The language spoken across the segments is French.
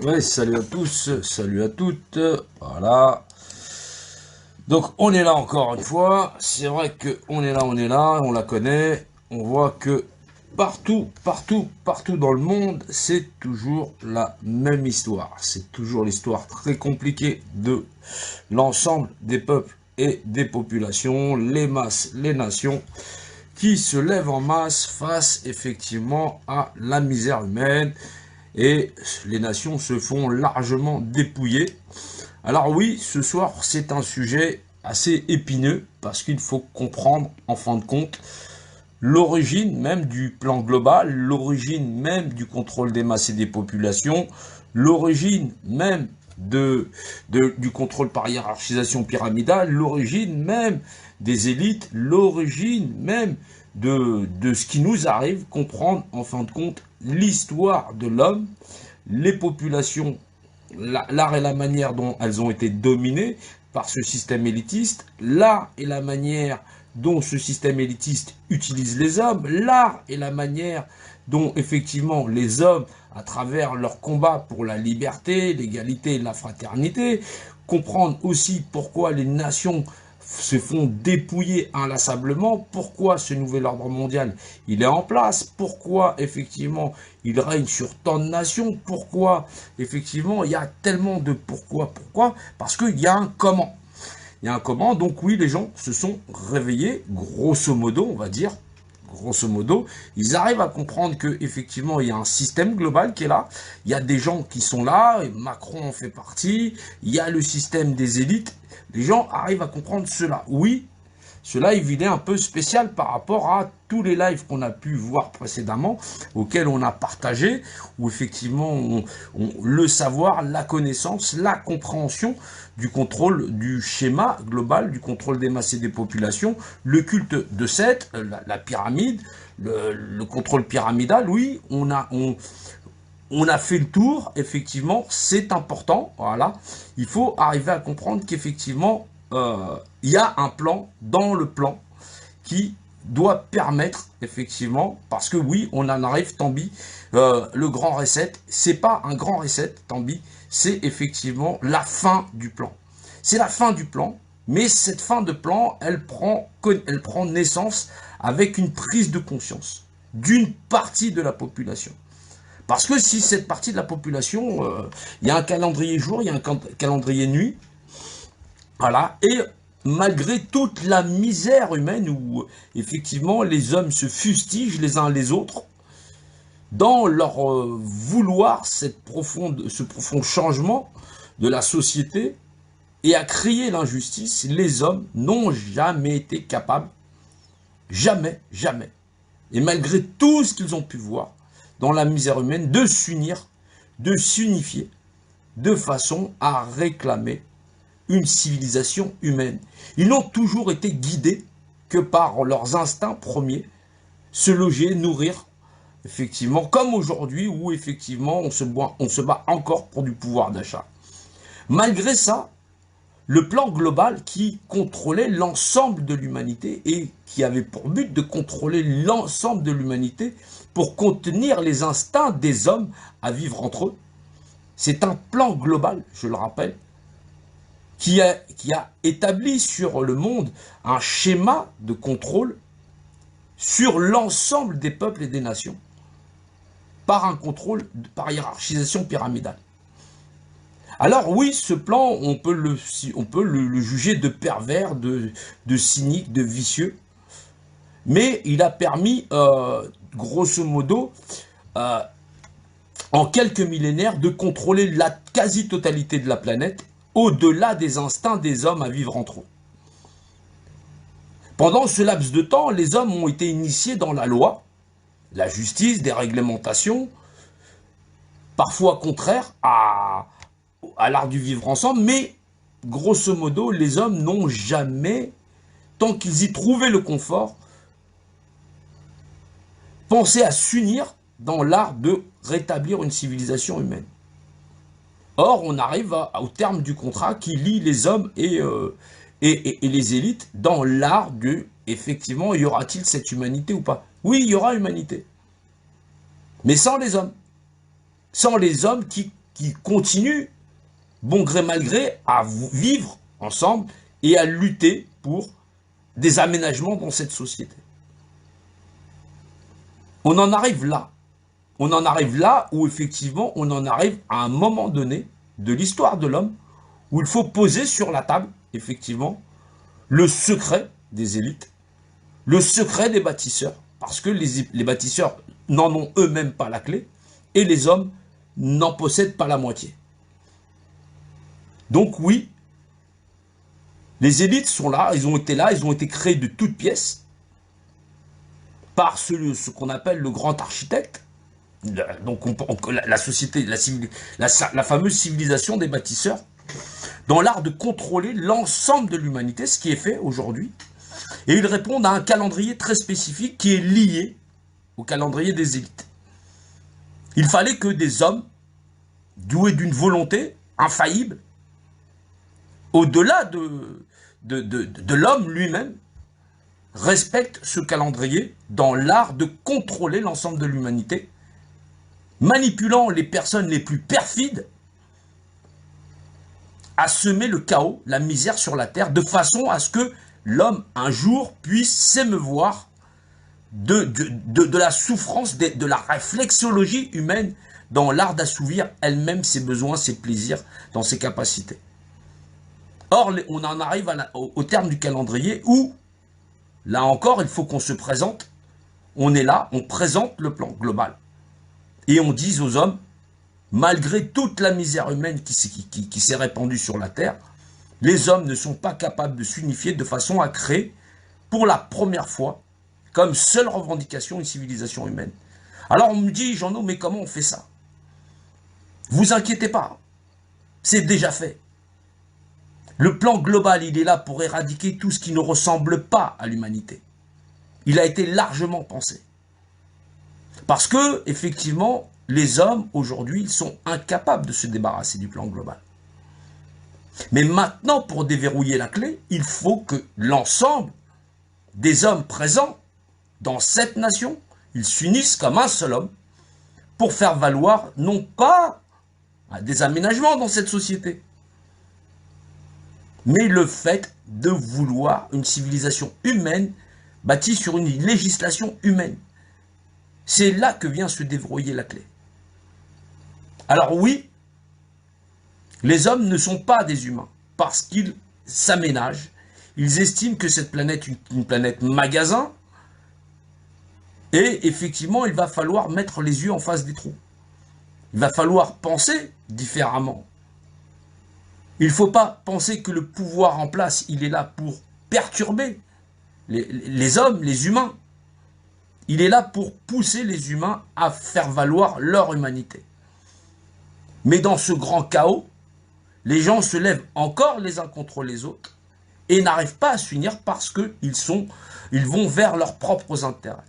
Ouais, salut à tous, salut à toutes, voilà. Donc on est là encore une fois, c'est vrai que on est là, on la connaît, on voit que partout dans le monde, c'est toujours la même histoire. C'est toujours l'histoire très compliquée de l'ensemble des peuples et des populations, les masses, les nations, qui se lèvent en masse face effectivement à la misère humaine, et les nations se font largement dépouiller. Alors oui, ce soir, c'est un sujet assez épineux, parce qu'il faut comprendre, en fin de compte, l'origine même du plan global, l'origine même du contrôle des masses et des populations, l'origine même du contrôle par hiérarchisation pyramidale, l'origine même des élites, l'origine même de ce qui nous arrive, comprendre en fin de compte l'histoire de l'homme, les populations, l'art et la manière dont elles ont été dominées par ce système élitiste, l'art et la manière dont ce système élitiste utilise les hommes, l'art et la manière dont effectivement les hommes, à travers leur combat pour la liberté, l'égalité et la fraternité, comprendre aussi pourquoi les nations se font dépouiller inlassablement, pourquoi ce nouvel ordre mondial il est en place, pourquoi effectivement il règne sur tant de nations, pourquoi effectivement il y a tellement de pourquoi, parce qu'il y a un comment. Il y a un comment, donc oui, les gens se sont réveillés, grosso modo, on va dire, grosso modo, ils arrivent à comprendre que effectivement il y a un système global qui est là, il y a des gens qui sont là, et Macron en fait partie, il y a le système des élites, les gens arrivent à comprendre cela. Oui, cela il est un peu spécial par rapport à tous les lives qu'on a pu voir précédemment, auxquels on a partagé, où effectivement le savoir, la connaissance, la compréhension du contrôle du schéma global, du contrôle des masses et des populations, le culte de Seth, la pyramide, le contrôle pyramidal, oui, on a fait le tour, effectivement, c'est important, voilà. Il faut arriver à comprendre qu'effectivement, il y a un plan dans le plan qui doit permettre, effectivement, parce que oui, on en arrive, Tambi, le grand reset, c'est pas un grand reset, Tambi, c'est effectivement la fin du plan. C'est la fin du plan, mais cette fin de plan, elle prend naissance avec une prise de conscience d'une partie de la population. Parce que si cette partie de la population, il y a un calendrier jour, il y a un calendrier nuit, voilà, et malgré toute la misère humaine où effectivement les hommes se fustigent les uns les autres, dans leur vouloir ce profond changement de la société et à crier l'injustice, les hommes n'ont jamais été capables, jamais, et malgré tout ce qu'ils ont pu voir, dans la misère humaine, de s'unir, de s'unifier, de façon à réclamer une civilisation humaine. Ils n'ont toujours été guidés que par leurs instincts premiers, se loger, nourrir, effectivement, comme aujourd'hui où effectivement on se bat encore pour du pouvoir d'achat. Malgré ça, le plan global qui contrôlait l'ensemble de l'humanité et qui avait pour but de contrôler l'ensemble de l'humanité pour contenir les instincts des hommes à vivre entre eux. C'est un plan global, je le rappelle, qui a établi sur le monde un schéma de contrôle sur l'ensemble des peuples et des nations par un contrôle, par hiérarchisation pyramidale. Alors oui, ce plan, on peut le juger de pervers, de cynique, de vicieux, mais il a permis, grosso modo, en quelques millénaires, de contrôler la quasi-totalité de la planète, au-delà des instincts des hommes à vivre entre eux. Pendant ce laps de temps, les hommes ont été initiés dans la loi, la justice, des réglementations, parfois contraires à l'art du vivre ensemble, mais grosso modo, les hommes n'ont jamais, tant qu'ils y trouvaient le confort, pensé à s'unir dans l'art de rétablir une civilisation humaine. Or, on arrive au terme du contrat qui lie les hommes et les élites dans l'art de, effectivement, y aura-t-il cette humanité ou pas? Oui, il y aura humanité, mais sans les hommes. Sans les hommes qui qui continuent, bon gré mal gré, à vivre ensemble et à lutter pour des aménagements dans cette société. On en arrive là. On en arrive là où effectivement on en arrive à un moment donné de l'histoire de l'homme où il faut poser sur la table, effectivement, le secret des élites, le secret des bâtisseurs, parce que les bâtisseurs n'en ont eux-mêmes pas la clé, et les hommes n'en possèdent pas la moitié. Donc oui, les élites sont là, ils ont été créés de toutes pièces par ce qu'on appelle le grand architecte, donc la société, la fameuse civilisation des bâtisseurs, dans l'art de contrôler l'ensemble de l'humanité, ce qui est fait aujourd'hui. Et ils répondent à un calendrier très spécifique qui est lié au calendrier des élites. Il fallait que des hommes, doués d'une volonté infaillible, au-delà de l'homme lui-même, respectent ce calendrier dans l'art de contrôler l'ensemble de l'humanité, manipulant les personnes les plus perfides à semer le chaos, la misère sur la terre, de façon à ce que l'homme, un jour, puisse s'émeuvoir de la souffrance, de la réflexologie humaine dans l'art d'assouvir elle-même ses besoins, ses plaisirs, dans ses capacités. Or, on en arrive au terme du calendrier où, là encore, il faut qu'on se présente. On est là, on présente le plan global. Et on dit aux hommes, malgré toute la misère humaine qui s'est répandue sur la terre, les hommes ne sont pas capables de s'unifier de façon à créer, pour la première fois, comme seule revendication, une civilisation humaine. Alors on me dit, Jean-No, mais comment on fait ça? Vous inquiétez pas, c'est déjà fait. Le plan global, il est là pour éradiquer tout ce qui ne ressemble pas à l'humanité. Il a été largement pensé. Parce que, effectivement, les hommes, aujourd'hui, ils sont incapables de se débarrasser du plan global. Mais maintenant, pour déverrouiller la clé, il faut que l'ensemble des hommes présents dans cette nation, ils s'unissent comme un seul homme pour faire valoir, non pas des aménagements dans cette société, mais le fait de vouloir une civilisation humaine bâtie sur une législation humaine. C'est là que vient se déverrouiller la clé. Alors oui, les hommes ne sont pas des humains, parce qu'ils s'aménagent. Ils estiment que cette planète est une planète magasin, et effectivement, il va falloir mettre les yeux en face des trous. Il va falloir penser différemment. Il ne faut pas penser que le pouvoir en place, il est là pour perturber les hommes, les humains. Il est là pour pousser les humains à faire valoir leur humanité. Mais dans ce grand chaos, les gens se lèvent encore les uns contre les autres et n'arrivent pas à s'unir parce qu'ils vont vers leurs propres intérêts.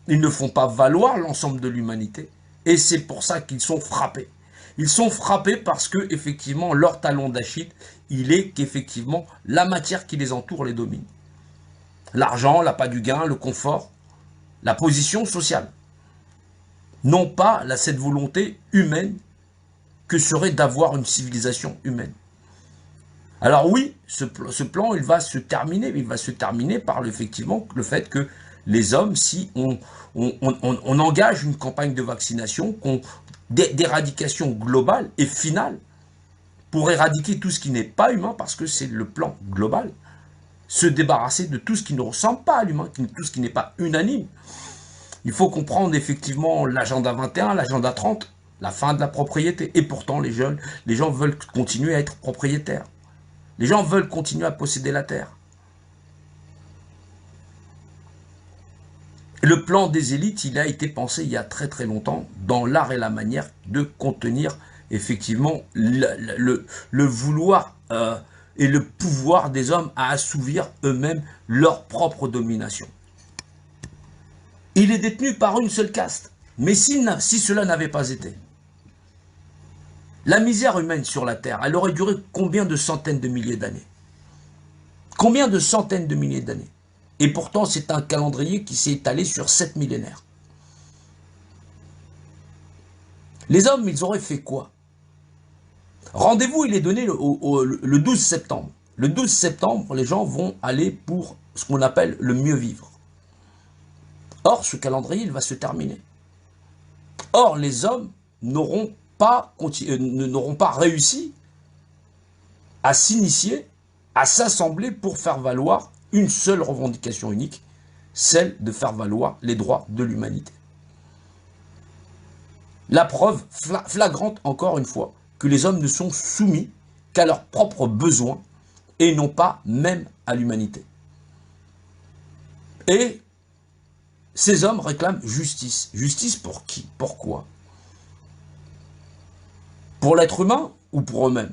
Ils ne font pas valoir l'ensemble de l'humanité et c'est pour ça qu'ils sont frappés. Ils sont frappés parce que, effectivement, leur talon d'Achille, il est qu'effectivement, la matière qui les entoure les domine. L'argent, l'appât du gain, le confort, la position sociale. Non pas cette volonté humaine que serait d'avoir une civilisation humaine. Alors oui, ce plan, il va se terminer par effectivement le fait que les hommes, si on engage une campagne de vaccination, d'éradication globale et finale, pour éradiquer tout ce qui n'est pas humain, parce que c'est le plan global, se débarrasser de tout ce qui ne ressemble pas à l'humain, tout ce qui n'est pas unanime. Il faut comprendre effectivement l'agenda 21, l'agenda 30, la fin de la propriété. Et pourtant, les gens veulent continuer à être propriétaires. Les gens veulent continuer à posséder la terre. Le plan des élites, il a été pensé il y a très très longtemps dans l'art et la manière de contenir effectivement le vouloir et le pouvoir des hommes à assouvir eux-mêmes leur propre domination. Il est détenu par une seule caste. Mais si cela n'avait pas été, la misère humaine sur la terre, elle aurait duré combien de centaines de milliers d'années? Combien de centaines de milliers d'années? Et pourtant, c'est un calendrier qui s'est étalé sur 7 millénaires. Les hommes, ils auraient fait quoi? Rendez-vous, il est donné le 12 septembre. Le 12 septembre, les gens vont aller pour ce qu'on appelle le mieux vivre. Or, ce calendrier, il va se terminer. Or, les hommes n'auront pas réussi à s'initier, à s'assembler pour faire valoir une seule revendication unique, celle de faire valoir les droits de l'humanité. La preuve flagrante, encore une fois, que les hommes ne sont soumis qu'à leurs propres besoins et non pas même à l'humanité. Et ces hommes réclament justice. Justice pour qui? Pourquoi? Pour l'être humain ou pour eux-mêmes?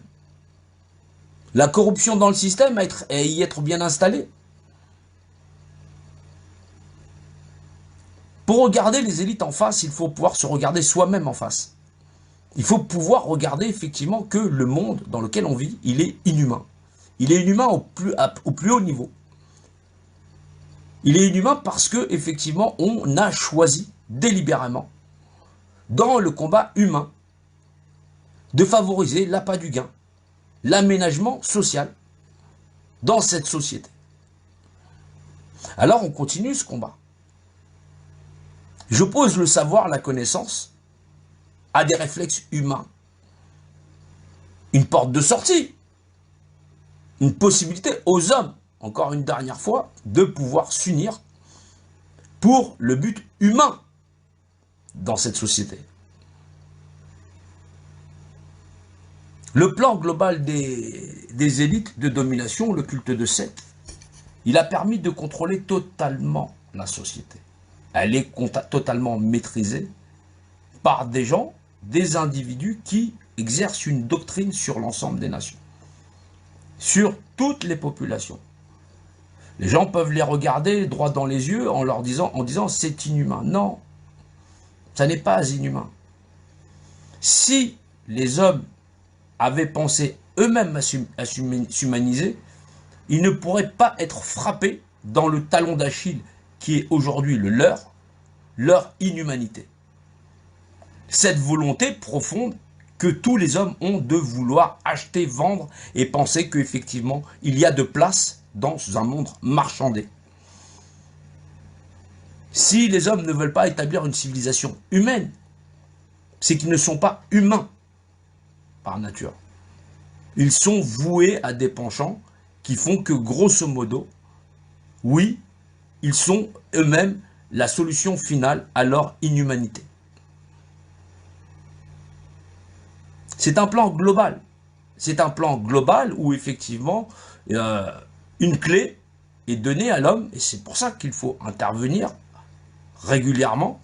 La corruption dans le système et y être bien installée. Pour regarder les élites en face, il faut pouvoir se regarder soi-même en face. Il faut pouvoir regarder effectivement que le monde dans lequel on vit, il est inhumain. Il est inhumain au plus haut niveau. Il est inhumain parce que effectivement, on a choisi délibérément, dans le combat humain, de favoriser l'appât du gain, l'aménagement social dans cette société. Alors on continue ce combat. J'oppose le savoir, la connaissance, à des réflexes humains. Une porte de sortie, une possibilité aux hommes, encore une dernière fois, de pouvoir s'unir pour le but humain dans cette société. Le plan global des élites de domination, le culte de Seth, il a permis de contrôler totalement la société. Elle est totalement maîtrisée par des gens, des individus qui exercent une doctrine sur l'ensemble des nations, sur toutes les populations. Les gens peuvent les regarder droit dans les yeux en disant c'est inhumain. Non, ça n'est pas inhumain. Si les hommes avaient pensé eux-mêmes à s'humaniser, ils ne pourraient pas être frappés dans le talon d'Achille qui est aujourd'hui le leur inhumanité. Cette volonté profonde que tous les hommes ont de vouloir acheter, vendre et penser qu'effectivement, il y a de place dans un monde marchandé. Si les hommes ne veulent pas établir une civilisation humaine, c'est qu'ils ne sont pas humains par nature. Ils sont voués à des penchants qui font que, grosso modo, oui, ils sont eux-mêmes la solution finale à leur inhumanité. C'est un plan global. C'est un plan global où, effectivement, une clé est donnée à l'homme, et c'est pour ça qu'il faut intervenir régulièrement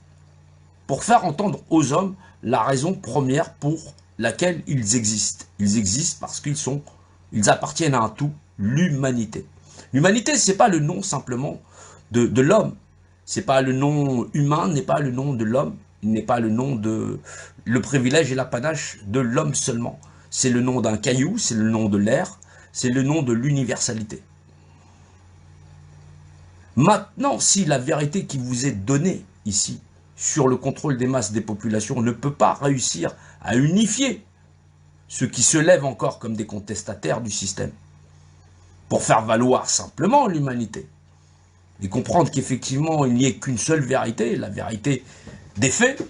pour faire entendre aux hommes la raison première pour laquelle ils existent. Ils existent parce qu'ils appartiennent à un tout, l'humanité. L'humanité, ce n'est pas le nom simplement de l'homme. C'est pas le nom humain, n'est pas le nom de l'homme, n'est pas le nom de le privilège et l'apanage de l'homme seulement. C'est le nom d'un caillou, c'est le nom de l'air, c'est le nom de l'universalité. Maintenant, si la vérité qui vous est donnée ici, sur le contrôle des masses des populations, ne peut pas réussir à unifier ceux qui se lèvent encore comme des contestataires du système, pour faire valoir simplement l'humanité, et comprendre qu'effectivement, il n'y ait qu'une seule vérité, la vérité des faits,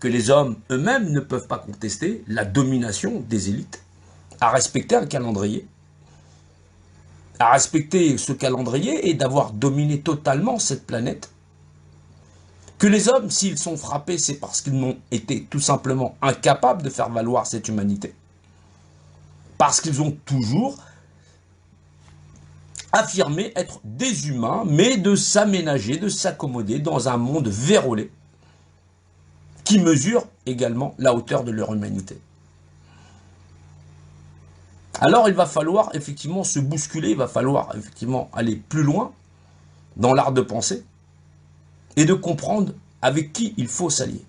que les hommes eux-mêmes ne peuvent pas contester, la domination des élites, à respecter un calendrier, à respecter ce calendrier et d'avoir dominé totalement cette planète. Que les hommes, s'ils sont frappés, c'est parce qu'ils n'ont été tout simplement incapables de faire valoir cette humanité. Parce qu'ils ont toujours affirmé être des humains, mais de s'aménager, de s'accommoder dans un monde vérolé, qui mesure également la hauteur de leur humanité. Alors il va falloir effectivement se bousculer, il va falloir effectivement aller plus loin dans l'art de penser et de comprendre avec qui il faut s'allier.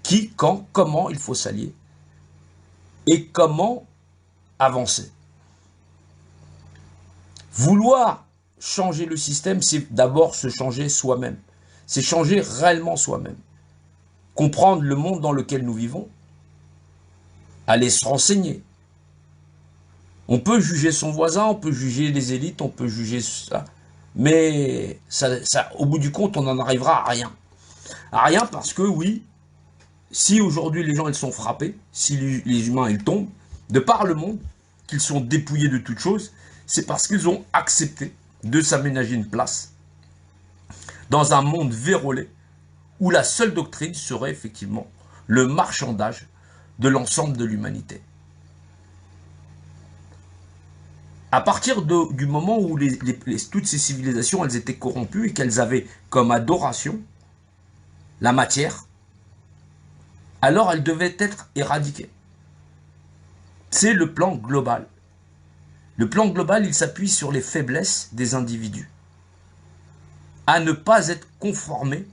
Qui, quand, comment il faut s'allier et comment avancer. Vouloir changer le système, c'est d'abord se changer soi-même. C'est changer réellement soi-même. Comprendre le monde dans lequel nous vivons, aller se renseigner. On peut juger son voisin, on peut juger les élites, on peut juger ça. Mais au bout du compte, on n'en arrivera à rien. À rien parce que oui, si aujourd'hui les gens ils sont frappés, si les humains ils tombent, de par le monde, qu'ils sont dépouillés de toute chose, c'est parce qu'ils ont accepté de s'aménager une place dans un monde vérolé où la seule doctrine serait effectivement le marchandage de l'ensemble de l'humanité. À partir du moment où toutes ces civilisations elles étaient corrompues et qu'elles avaient comme adoration la matière, alors elles devaient être éradiquées. C'est le plan global. Le plan global, il s'appuie sur les faiblesses des individus. À ne pas être conformés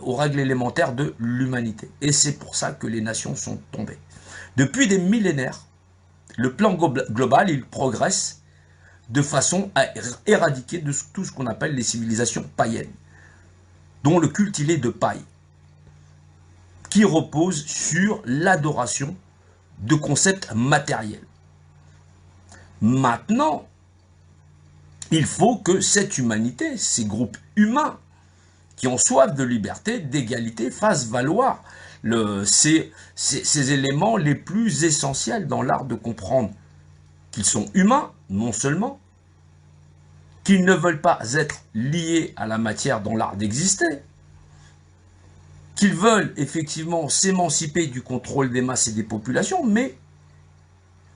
aux règles élémentaires de l'humanité. Et c'est pour ça que les nations sont tombées. Depuis des millénaires, le plan global, il progresse de façon à éradiquer tout ce qu'on appelle les civilisations païennes, dont le culte il est de paille, qui repose sur l'adoration de concepts matériels. Maintenant, il faut que cette humanité, ces groupes humains qui ont soif de liberté, d'égalité, fassent valoir ces éléments les plus essentiels dans l'art de comprendre qu'ils sont humains, non seulement, qu'ils ne veulent pas être liés à la matière dans l'art d'exister, qu'ils veulent effectivement s'émanciper du contrôle des masses et des populations, mais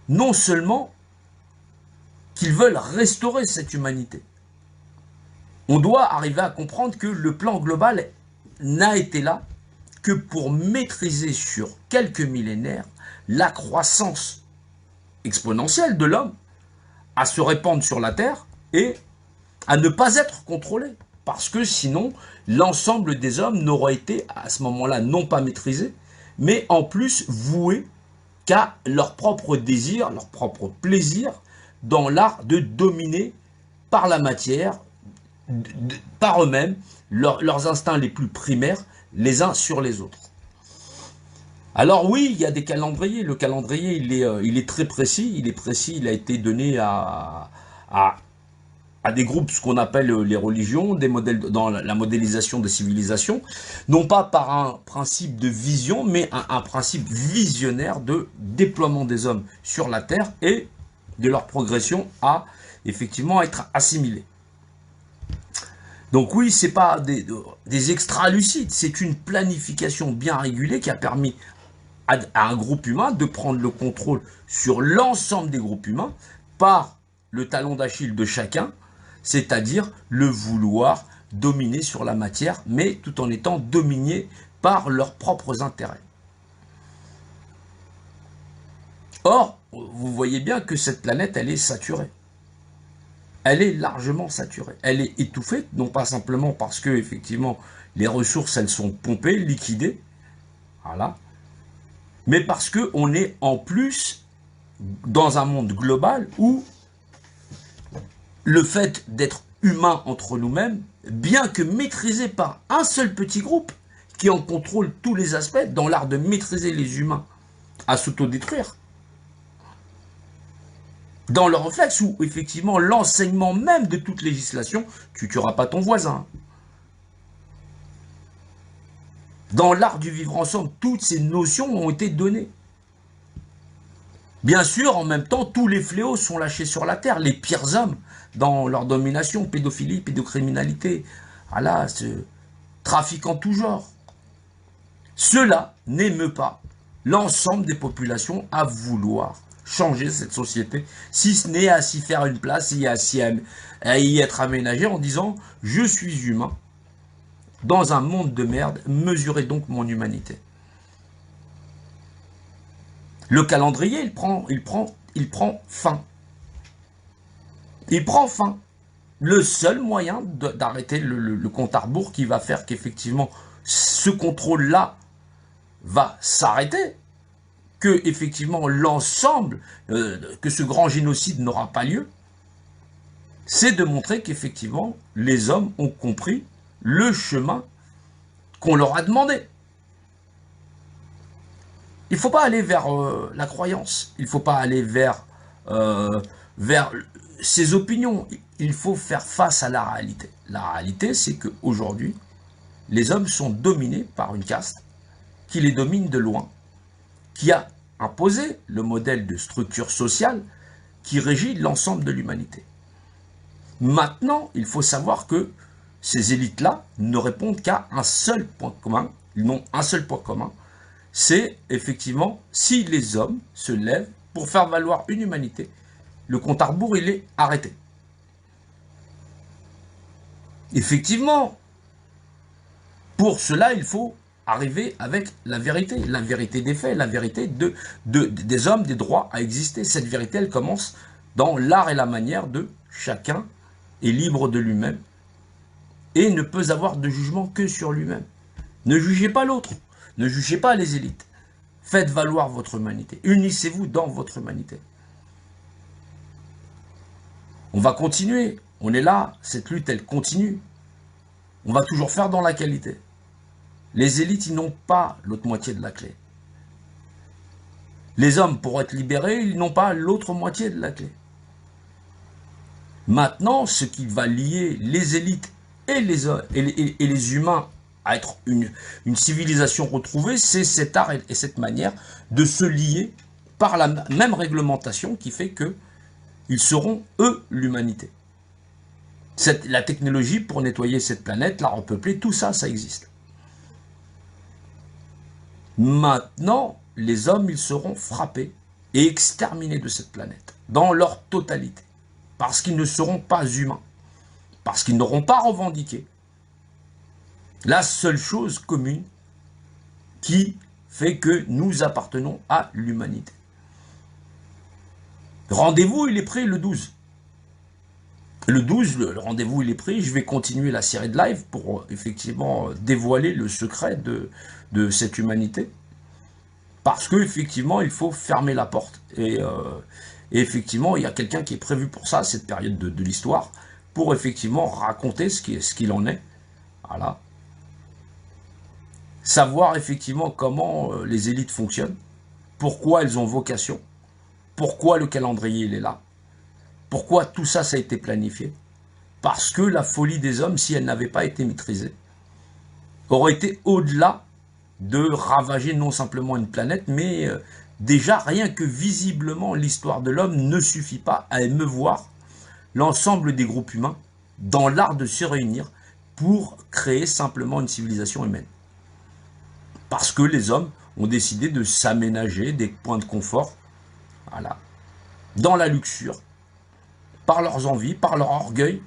non seulement qu'ils veulent restaurer cette humanité. On doit arriver à comprendre que le plan global n'a été là que pour maîtriser sur quelques millénaires la croissance exponentielle de l'homme à se répandre sur la Terre et à ne pas être contrôlé. Parce que sinon, l'ensemble des hommes n'aurait été à ce moment-là non pas maîtrisé, mais en plus voués qu'à leur propre désir, leur propre plaisir dans l'art de dominer par la matière, par eux-mêmes, leurs instincts les plus primaires, les uns sur les autres. Alors oui, il y a des calendriers. Le calendrier, il est très précis. Il est précis, il a été donné à des groupes, ce qu'on appelle les religions, des modèles dans la modélisation de civilisation, non pas par un principe de vision, mais un principe visionnaire de déploiement des hommes sur la Terre et de leur progression à effectivement être assimilés. Donc oui, c'est pas des extra-lucides, c'est une planification bien régulée qui a permis à un groupe humain de prendre le contrôle sur l'ensemble des groupes humains par le talon d'Achille de chacun, c'est-à-dire le vouloir dominer sur la matière, mais tout en étant dominé par leurs propres intérêts. Or, vous voyez bien que cette planète, elle est saturée. Elle est largement saturée. Elle est étouffée, non pas simplement parce que, effectivement, les ressources, elles sont pompées, liquidées, voilà, mais parce qu'on est en plus dans un monde global où le fait d'être humain entre nous-mêmes, bien que maîtrisé par un seul petit groupe qui en contrôle tous les aspects, dans l'art de maîtriser les humains à s'autodétruire, dans le réflexe où, effectivement, l'enseignement même de toute législation, tu ne tueras pas ton voisin. Dans l'art du vivre ensemble, toutes ces notions ont été données. Bien sûr, en même temps, tous les fléaux sont lâchés sur la terre, les pires hommes, dans leur domination, pédophilie, pédocriminalité, voilà, ce trafic en tout genre. Cela n'émeut pas l'ensemble des populations à vouloir changer cette société, si ce n'est à s'y faire une place et à y être aménagé en disant « je suis humain, dans un monde de merde, mesurez donc mon humanité ». Le calendrier, il prend fin. Il prend fin. Le seul moyen d'arrêter le compte à rebours qui va faire qu'effectivement ce contrôle-là va s'arrêter, que effectivement l'ensemble, que ce grand génocide n'aura pas lieu, c'est de montrer qu'effectivement les hommes ont compris le chemin qu'on leur a demandé. Il ne faut pas aller vers la croyance, il ne faut pas aller vers ses opinions, il faut faire face à la réalité. La réalité, c'est qu'aujourd'hui, les hommes sont dominés par une caste qui les domine de loin, qui a imposé le modèle de structure sociale qui régit l'ensemble de l'humanité. Maintenant, il faut savoir que ces élites-là ne répondent qu'à un seul point commun, ils n'ont un seul point commun, c'est effectivement si les hommes se lèvent pour faire valoir une humanité, le compte à rebours, il est arrêté. Effectivement, pour cela, il faut arriver avec la vérité des faits, la vérité des hommes, des droits à exister. Cette vérité, elle commence dans l'art et la manière de chacun est libre de lui-même et ne peut avoir de jugement que sur lui-même. Ne jugez pas l'autre, ne jugez pas les élites. Faites valoir votre humanité, unissez-vous dans votre humanité. On va continuer, on est là, cette lutte, elle continue. On va toujours faire dans la qualité. Les élites, ils n'ont pas l'autre moitié de la clé. Les hommes, pour être libérés, ils n'ont pas l'autre moitié de la clé. Maintenant, ce qui va lier les élites et les humains à être une civilisation retrouvée, c'est cet art et cette manière de se lier par la même réglementation qui fait qu'ils seront, eux, l'humanité. La technologie pour nettoyer cette planète, la repeupler, tout ça, ça existe. Maintenant, les hommes, ils seront frappés et exterminés de cette planète, dans leur totalité, parce qu'ils ne seront pas humains, parce qu'ils n'auront pas revendiqué la seule chose commune qui fait que nous appartenons à l'humanité. Rendez-vous, il est pris le 12. Le 12, le rendez-vous, il est pris. Je vais continuer la série de live pour effectivement dévoiler le secret de cette humanité. Parce qu'effectivement, il faut fermer la porte. Et effectivement, il y a quelqu'un qui est prévu pour ça, cette période de l'histoire, pour effectivement raconter ce qu'il en est. Voilà. Savoir effectivement comment les élites fonctionnent, pourquoi elles ont vocation, pourquoi le calendrier il est là, pourquoi tout ça, ça a été planifié. Parce que la folie des hommes, si elle n'avait pas été maîtrisée, aurait été au-delà de ravager non simplement une planète, mais déjà rien que visiblement l'histoire de l'homme ne suffit pas à émeuvoir l'ensemble des groupes humains dans l'art de se réunir pour créer simplement une civilisation humaine. Parce que les hommes ont décidé de s'aménager des points de confort, voilà, dans la luxure, par leurs envies, par leur orgueil,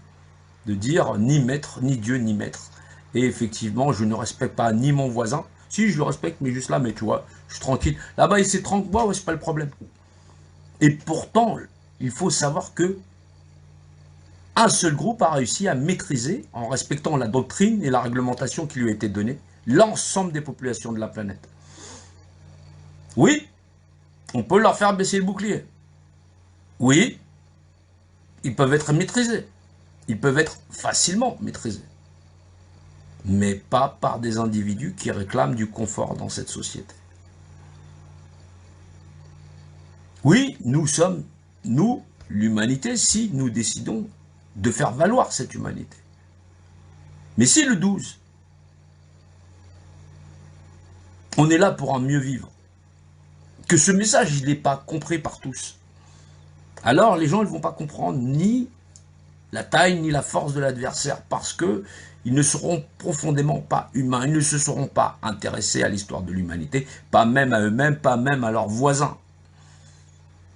de dire ni maître, ni Dieu, ni maître. Et effectivement, je ne respecte pas ni mon voisin. Si, je le respecte, mais juste là, mais tu vois, je suis tranquille. Là-bas, il s'est tranquille, ouais, c'est pas le problème. Et pourtant, il faut savoir que un seul groupe a réussi à maîtriser, en respectant la doctrine et la réglementation qui lui a été donnée, l'ensemble des populations de la planète. Oui, on peut leur faire baisser le bouclier. Oui, ils peuvent être maîtrisés. Ils peuvent être facilement maîtrisés. Mais pas par des individus qui réclament du confort dans cette société. Oui, nous sommes, nous, l'humanité, si nous décidons de faire valoir cette humanité. Mais si le 12, on est là pour un mieux vivre, que ce message il n'est pas compris par tous, alors les gens ne vont pas comprendre ni la taille ni la force de l'adversaire, parce que ils ne seront profondément pas humains, ils ne se seront pas intéressés à l'histoire de l'humanité, pas même à eux-mêmes, pas même à leurs voisins.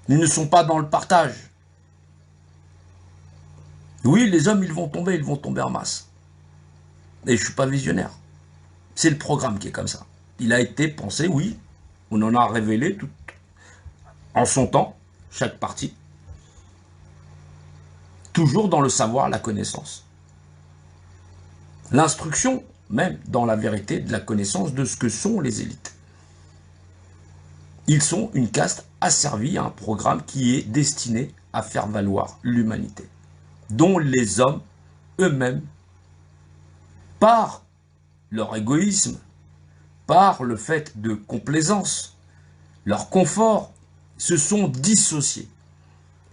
Ils ne sont pas dans le partage. Oui, les hommes, ils vont tomber en masse. Et je ne suis pas visionnaire. C'est le programme qui est comme ça. Il a été pensé, oui, on en a révélé tout en son temps, chaque partie. Toujours dans le savoir, la connaissance. L'instruction, même dans la vérité, de la connaissance de ce que sont les élites. Ils sont une caste asservie à un programme qui est destiné à faire valoir l'humanité, dont les hommes eux-mêmes, par leur égoïsme, par le fait de complaisance, leur confort, se sont dissociés.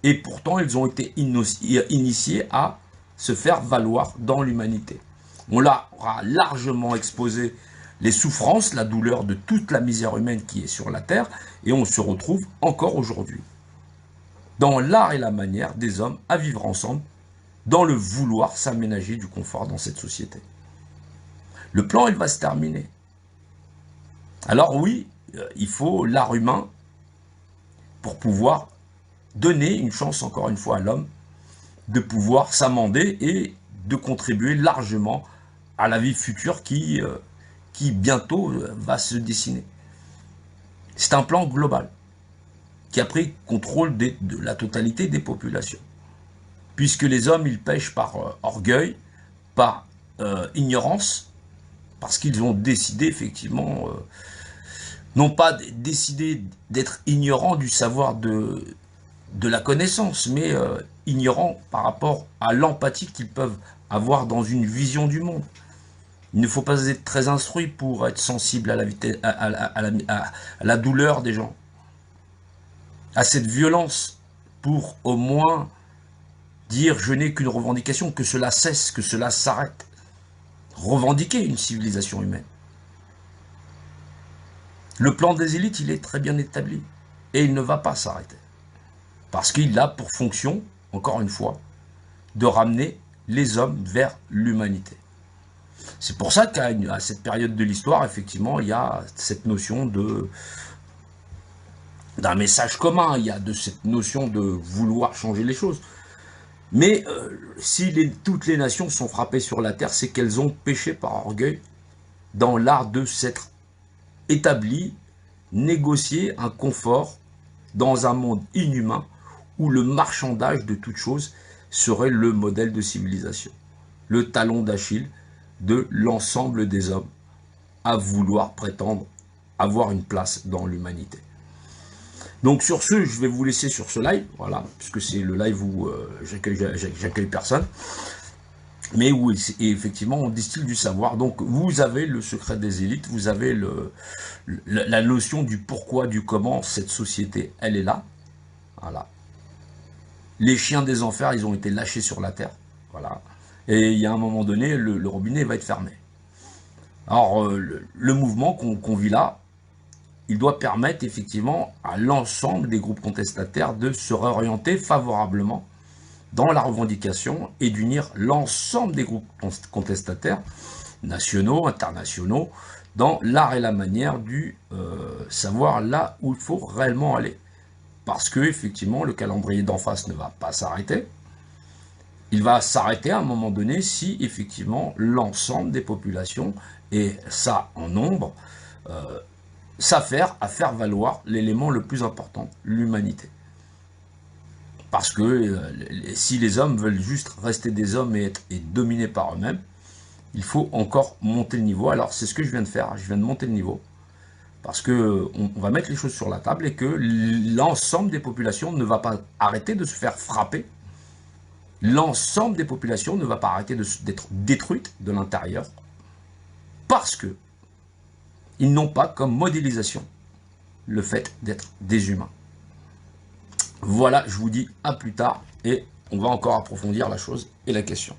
Et pourtant, ils ont été initiés à se faire valoir dans l'humanité. On leur a largement exposé les souffrances, la douleur de toute la misère humaine qui est sur la terre, et on se retrouve encore aujourd'hui dans l'art et la manière des hommes à vivre ensemble, dans le vouloir s'aménager du confort dans cette société. Le plan, il va se terminer. Alors oui, il faut l'art humain pour pouvoir donner une chance, encore une fois, à l'homme de pouvoir s'amender et de contribuer largement à la vie future qui bientôt va se dessiner. C'est un plan global qui a pris contrôle de la totalité des populations. Puisque les hommes, ils pêchent par orgueil, par ignorance, parce qu'ils ont décidé effectivement, non pas décidé d'être ignorants du savoir de la connaissance, mais ignorants par rapport à l'empathie qu'ils peuvent avoir dans une vision du monde. Il ne faut pas être très instruit pour être sensible à la vitesse, à la douleur des gens, à cette violence, pour au moins dire je n'ai qu'une revendication, que cela cesse, que cela s'arrête. Revendiquer une civilisation humaine. Le plan des élites, il est très bien établi et il ne va pas s'arrêter. Parce qu'il a pour fonction, encore une fois, de ramener les hommes vers l'humanité. C'est pour ça qu'à cette période de l'histoire, effectivement, il y a cette notion d'un message commun, il y a cette notion de vouloir changer les choses. Mais si toutes les nations sont frappées sur la terre, c'est qu'elles ont péché par orgueil dans l'art de s'être établies, négocier un confort dans un monde inhumain où le marchandage de toute chose serait le modèle de civilisation, le talon d'Achille de l'ensemble des hommes à vouloir prétendre avoir une place dans l'humanité. Donc sur ce, je vais vous laisser sur ce live, voilà, puisque c'est le live où j'accueille personne, mais où effectivement on distille du savoir. Donc vous avez le secret des élites, vous avez la notion du pourquoi, du comment cette société, elle est là, voilà. Les chiens des enfers, ils ont été lâchés sur la terre, voilà. Et il y a un moment donné, le robinet va être fermé. Alors le mouvement qu'on vit là, il doit permettre effectivement à l'ensemble des groupes contestataires de se réorienter favorablement dans la revendication et d'unir l'ensemble des groupes contestataires, nationaux, internationaux, dans l'art et la manière du savoir là où il faut réellement aller. Parce que effectivement, le calendrier d'en face ne va pas s'arrêter. Il va s'arrêter à un moment donné si effectivement l'ensemble des populations, et ça en nombre, s'affaire à faire valoir l'élément le plus important, l'humanité. Parce que si les hommes veulent juste rester des hommes et être dominés par eux-mêmes, il faut encore monter le niveau. Alors c'est ce que je viens de faire, je viens de monter le niveau. Parce que on va mettre les choses sur la table et que l'ensemble des populations ne va pas arrêter de se faire frapper. L'ensemble des populations ne va pas arrêter d'être détruites de l'intérieur. Parce que ils n'ont pas comme modélisation le fait d'être des humains. Voilà, je vous dis à plus tard et on va encore approfondir la chose et la question.